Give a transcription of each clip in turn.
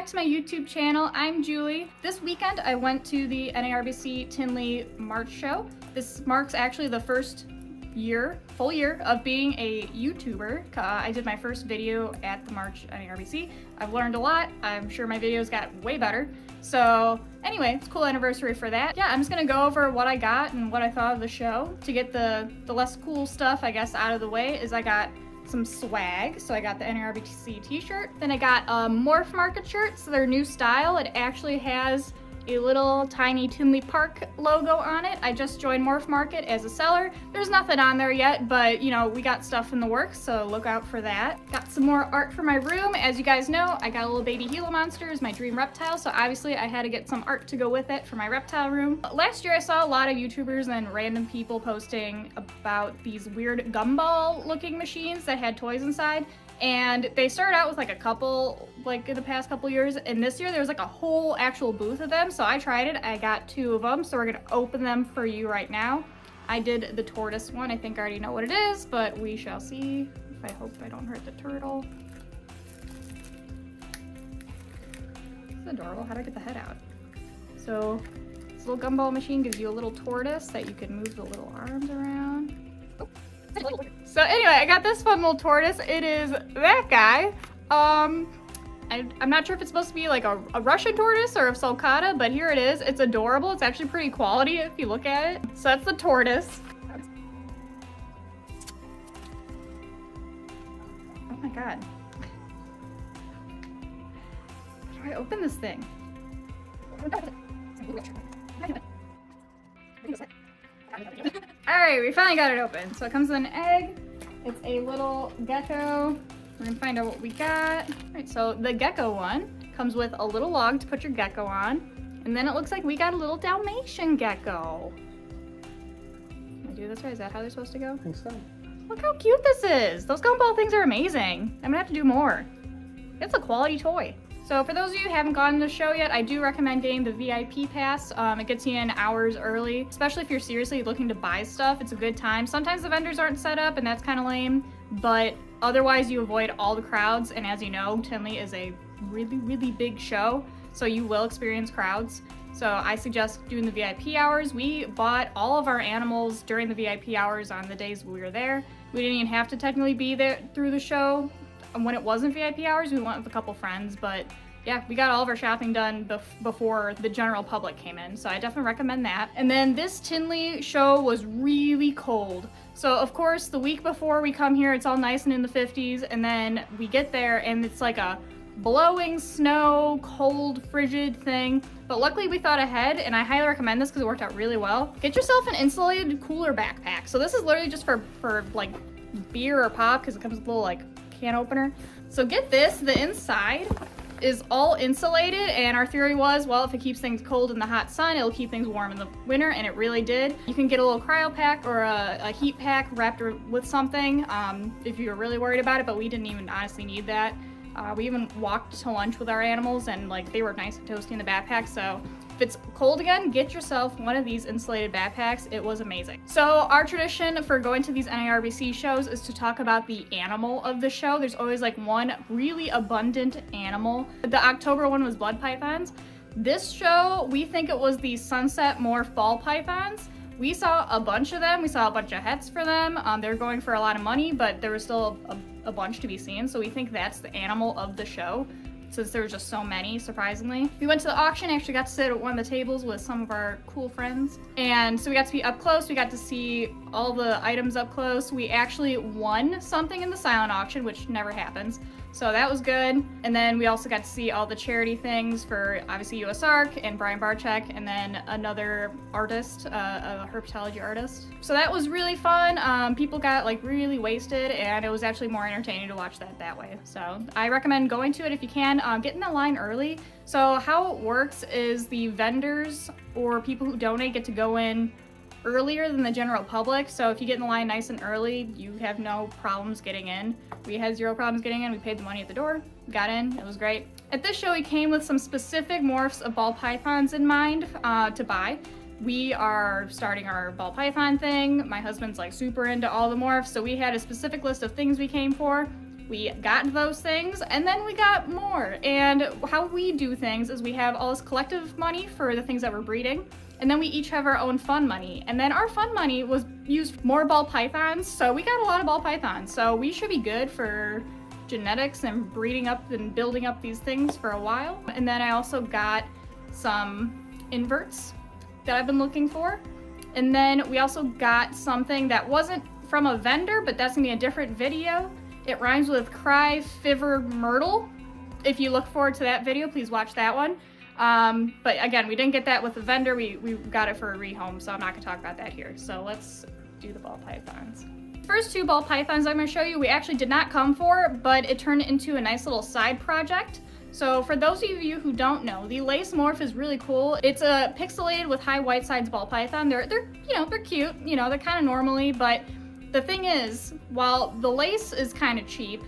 back to my YouTube channel. I'm Julie. This weekend I went to the NARBC Tinley March show. This marks actually the first full year of being a YouTuber. I did my first video at the March NARBC. I've learned a lot. I'm sure my videos got way better. So anyway, it's a cool anniversary for that. Yeah, I'm just gonna go over what I got and what I thought of the show. To get the less cool stuff, I guess, out of the way is I got some swag. So I got the NARBC t-shirt. Then I got a Morph market shirt. So their new style, it actually has a little tiny Tinley Park logo on it. I just joined Morph Market as a seller. There's nothing on there yet, but you know, we got stuff in the works, so look out for that. Got some more art for my room. As you guys know, I got a little baby Gila monster as my dream reptile, so obviously I had to get some art to go with it for my reptile room. Last year I saw a lot of YouTubers and random people posting about these weird gumball looking machines that had toys inside. And they started out with like a couple, like in the past couple years, and this year there was like a whole actual booth of them. So I tried it, I got 2 of them, so we're gonna open them for you right now. I did the tortoise one, I think I already know what it is, but we shall see. I hope I don't hurt the turtle. It's adorable, how do I get the head out? So this little gumball machine gives you a little tortoise that you can move the little arms around. Oh. So anyway, I got this fun little tortoise. It is that guy. I'm not sure if it's supposed to be like a Russian tortoise or a sulcata, but here it is. It's adorable. It's actually pretty quality if you look at it. So that's the tortoise. Oh my god. How do I open this thing? Alright, we finally got it open. So it comes with an egg. It's a little gecko. We're gonna find out what we got. Alright, so the gecko one comes with a little log to put your gecko on. And then it looks like we got a little Dalmatian gecko. Can I do this right? Is that how they're supposed to go? I think so. Look how cute this is. Those gumball things are amazing. I'm gonna have to do more. It's a quality toy. So for those of you who haven't gotten the show yet, I do recommend getting the VIP pass. It gets you in hours early, especially if you're seriously looking to buy stuff. It's a good time. Sometimes the vendors aren't set up and that's kind of lame, but otherwise you avoid all the crowds. And as you know, Tinley is a really, really big show, so you will experience crowds. So I suggest doing the VIP hours. We bought all of our animals during the VIP hours on the days we were there. We didn't even have to technically be there through the show. And when it wasn't VIP hours, we went with a couple friends, but yeah, we got all of our shopping done before the general public came in, so I definitely recommend that. And then this Tinley show was really cold. So of course, the week before we come here, it's all nice and in the 50s, and then we get there and it's like a blowing snow, cold, frigid thing. But luckily we thought ahead, and I highly recommend this because it worked out really well. Get yourself an insulated cooler backpack. So this is literally just for like beer or pop, because it comes with a little like can opener. So get this, the inside is all insulated, and our theory was, well, if it keeps things cold in the hot sun, it'll keep things warm in the winter, and it really did. You can get a little cryo pack or a heat pack wrapped with something if you're really worried about it, but we didn't even honestly need that. We even walked to lunch with our animals, and like they were nice and toasty in the backpack, so if it's cold again, get yourself one of these insulated backpacks. It was amazing. So our tradition for going to these NARBC shows is to talk about the animal of the show. There's always like one really abundant animal. The October one was blood pythons. This show, we think it was the sunset morph ball pythons. We saw a bunch of them. We saw a bunch of hets for them. They're going for a lot of money, but there was still a bunch to be seen. So we think that's the animal of the show, since there were just so many, surprisingly. We went to the auction, actually got to sit at one of the tables with some of our cool friends. And so we got to be up close, we got to see all the items up close. We actually won something in the silent auction, which never happens. So that was good. And then we also got to see all the charity things for obviously USARK and Brian Barczyk, and then another artist, a herpetology artist. So that was really fun. People got like really wasted, and it was actually more entertaining to watch that way. So I recommend going to it if you can. Get in the line early. So how it works is the vendors or people who donate get to go in earlier than the general public. So if you get in the line nice and early, you have no problems getting in. We had 0 problems getting in. We paid the money at the door, got in, it was great. At this show, we came with some specific morphs of ball pythons in mind to buy. We are starting our ball python thing. My husband's like super into all the morphs, so we had a specific list of things we came for. We got those things, and then we got more. And how we do things is we have all this collective money for the things that we're breeding, and then we each have our own fund money. And then our fund money was used for more ball pythons, so we got a lot of ball pythons. So we should be good for genetics and breeding up and building up these things for a while. And then I also got some inverts that I've been looking for. And then we also got something that wasn't from a vendor, but that's gonna be a different video. It rhymes with cry, fiver, myrtle. If you look forward to that video, please watch that one. But again, we didn't get that with a vendor. We got it for a rehome, so I'm not gonna talk about that here. So let's do the ball pythons. First two ball pythons I'm gonna show you, we actually did not come for, but it turned into a nice little side project. So for those of you who don't know, the lace morph is really cool. It's a pixelated with high white sides ball python. They're cute, they're kind of normally, but the thing is, while the lace is kind of cheap,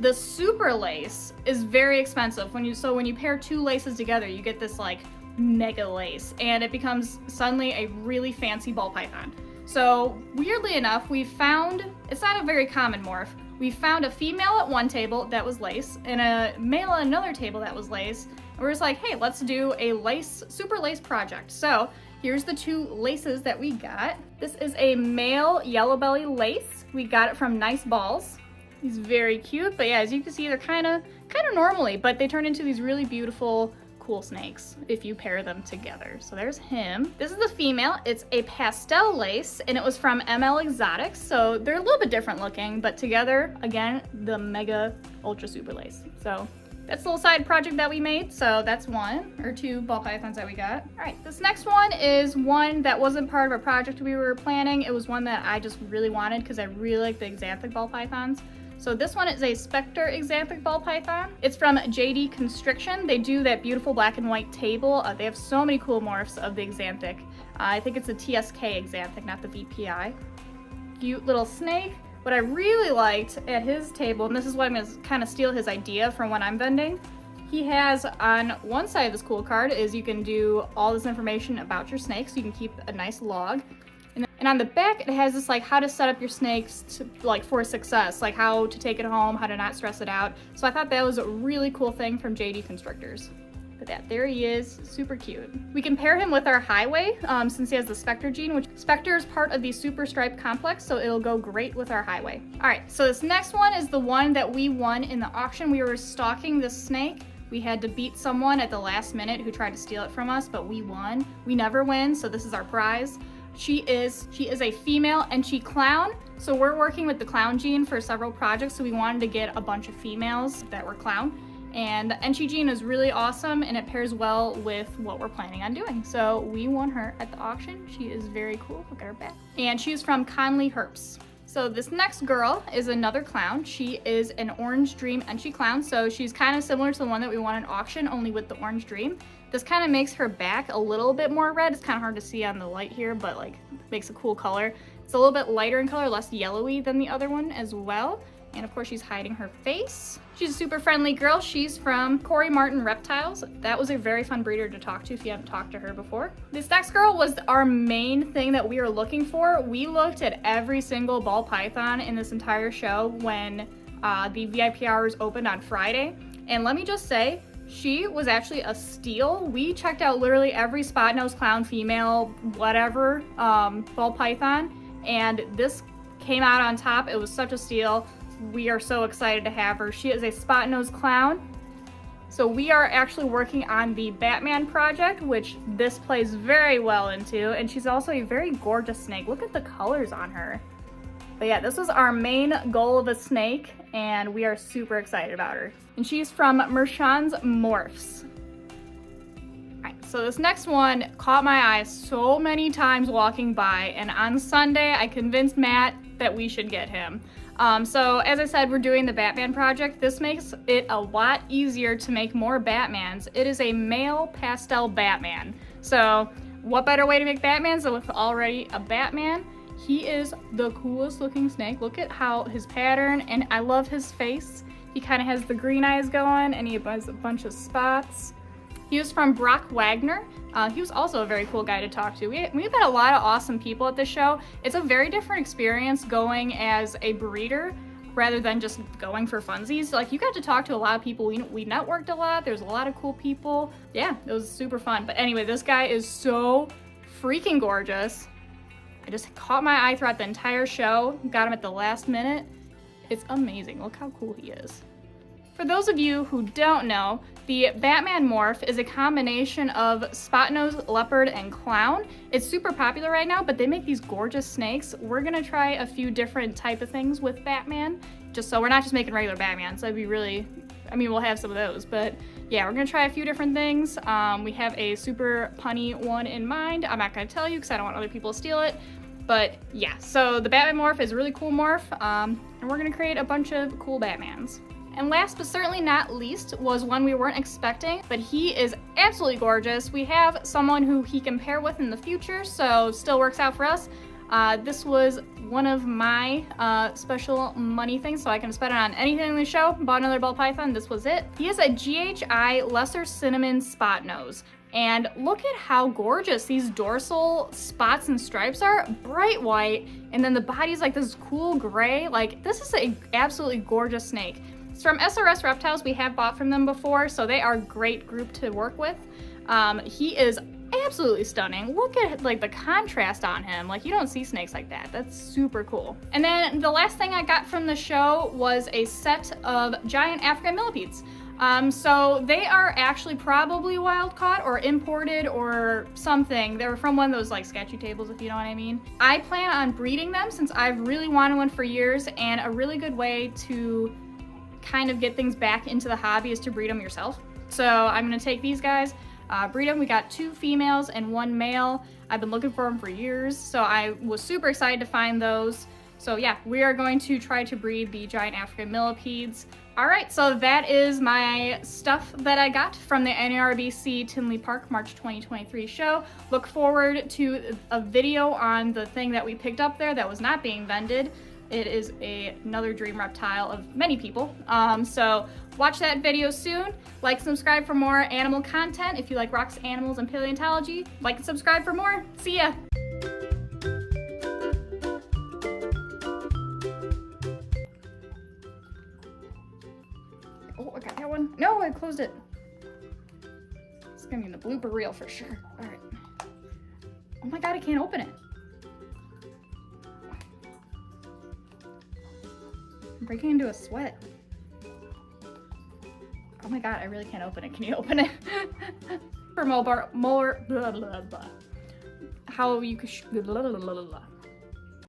the super lace is very expensive. When you pair two laces together, you get this like mega lace, and it becomes suddenly a really fancy ball python. So weirdly enough, we found, it's not a very common morph, we found a female at one table that was lace and a male at another table that was lace. And we're just like, hey, let's do a super lace project. So here's the two laces that we got. This is a male yellow belly lace. We got it from Nice Balz. He's very cute, but yeah, as you can see, they're kind of normally, but they turn into these really beautiful, cool snakes if you pair them together. So there's him. This is the female. It's a pastel lace, and it was from ML Exotics. So they're a little bit different looking, but together, again, the mega ultra super lace. So that's a little side project that we made. So that's one or two ball pythons that we got. All right, this next one is one that wasn't part of a project we were planning. It was one that I just really wanted because I really like the Xanthic ball pythons. So this one is a Spectre Xanthic ball python. It's from JD Constriction. They do that beautiful black and white table. They have so many cool morphs of the Xanthic. I think it's a TSK Xanthic, not the VPI. Cute little snake. What I really liked at his table, and this is why I'm gonna kind of steal his idea from when I'm vending, he has on one side of this cool card is you can do all this information about your snake, so you can keep a nice log. And on the back, it has this like how to set up your snakes to for success, like how to take it home, how to not stress it out. So I thought that was a really cool thing from JD Constructors. But yeah, there he is, super cute. We can pair him with our Highway, since he has the Spectre gene, which Spectre is part of the Super Stripe complex, so it'll go great with our Highway. All right, so this next one is the one that we won in the auction. We were stalking this snake. We had to beat someone at the last minute who tried to steal it from us, but we won. We never win, so this is our prize. She is a female Enchi clown. So we're working with the clown gene for several projects. So we wanted to get a bunch of females that were clown. And the Enchi gene is really awesome and it pairs well with what we're planning on doing. So we won her at the auction. She is very cool. Look at her back. And she's from Concley Herps. So this next girl is another clown. She is an Orange Dream Enchi clown. So she's kind of similar to the one that we won in auction, only with the Orange Dream. This kind of makes her back a little bit more red. It's kind of hard to see on the light here, but makes a cool color. It's a little bit lighter in color, less yellowy than the other one as well. And of course she's hiding her face. She's a super friendly girl. She's from Kori Reptiles. That was a very fun breeder to talk to if you haven't talked to her before. This next girl was our main thing that we were looking for. We looked at every single ball python in this entire show when the VIP hours opened on Friday. And let me just say, she was actually a steal. We checked out literally every spot nose, clown, female, whatever, ball python, and this came out on top. It was such a steal. We are so excited to have her. She is a spot nose clown. So we are actually working on the Batman project, which this plays very well into, and she's also a very gorgeous snake. Look at the colors on her. But yeah, this was our main goal of a snake, and we are super excited about her. And she's from Mershon's Morphs. Alright, so this next one caught my eye so many times walking by, and on Sunday I convinced Matt that we should get him. So as I said, we're doing the Batman project. This makes it a lot easier to make more Batmans. It is a male pastel Batman. So what better way to make Batmans than with already a Batman? He is the coolest looking snake. Look at how his pattern, and I love his face. He kind of has the green eyes going, and he has a bunch of spots. He was from Brock Wagner. He was also a very cool guy to talk to. We've had a lot of awesome people at this show. It's a very different experience going as a breeder rather than just going for funsies. Like, you got to talk to a lot of people. We networked a lot. There's a lot of cool people. Yeah, it was super fun. But anyway, this guy is so freaking gorgeous. I just caught my eye throughout the entire show. Got him at the last minute. It's amazing. Look how cool he is. For those of you who don't know, the Batman Morph is a combination of spot-nosed leopard and clown. It's super popular right now, but they make these gorgeous snakes. We're gonna try a few different type of things with Batman, just so we're not just making regular Batmans. That'd be really, I mean, we'll have some of those, but yeah, we're gonna try a few different things. We have a super punny one in mind. I'm not gonna tell you because I don't want other people to steal it. But yeah, so the Batman Morph is a really cool morph, and we're gonna create a bunch of cool Batmans. And last but certainly not least was one we weren't expecting, but he is absolutely gorgeous. We have someone who he can pair with in the future, so still works out for us. This was one of my special money things, so I can spend it on anything in the show. Bought another ball python, this was it. He is a GHI Lesser Cinnamon Spot Nose. And look at how gorgeous these dorsal spots and stripes are. Bright white, and then the body's like this cool gray. Like, this is an absolutely gorgeous snake. It's from SRS Reptiles. We have bought from them before, so they are a great group to work with. He is absolutely stunning. Look at like the contrast on him. Like, you don't see snakes like that. That's super cool. And then the last thing I got from the show was a set of giant African millipedes. So they are actually probably wild caught or imported or something. They were from one of those like sketchy tables, if you know what I mean. I plan on breeding them since I've really wanted one for years, and a really good way to kind of get things back into the hobby is to breed them yourself. So I'm gonna take these guys, breed them. We got 2 females and 1 male. I've been looking for them for years, so I was super excited to find those. So yeah, we are going to try to breed the giant African millipedes. All right, so that is my stuff that I got from the NARBC Tinley Park March 2023 show. Look forward to a video on the thing that we picked up there that was not being vended. It is another dream reptile of many people. So watch that video soon. Like and subscribe for more animal content. If you like rocks, animals, and paleontology, like and subscribe for more. See ya. Oh, I got that one. No, I closed it. It's gonna be in the blooper reel for sure. All right. Oh my God, I can't open it. I'm breaking into a sweat. Oh my God, I really can't open it. Can you open it? For more, blah, blah, blah. How you could, blah, blah, blah, blah.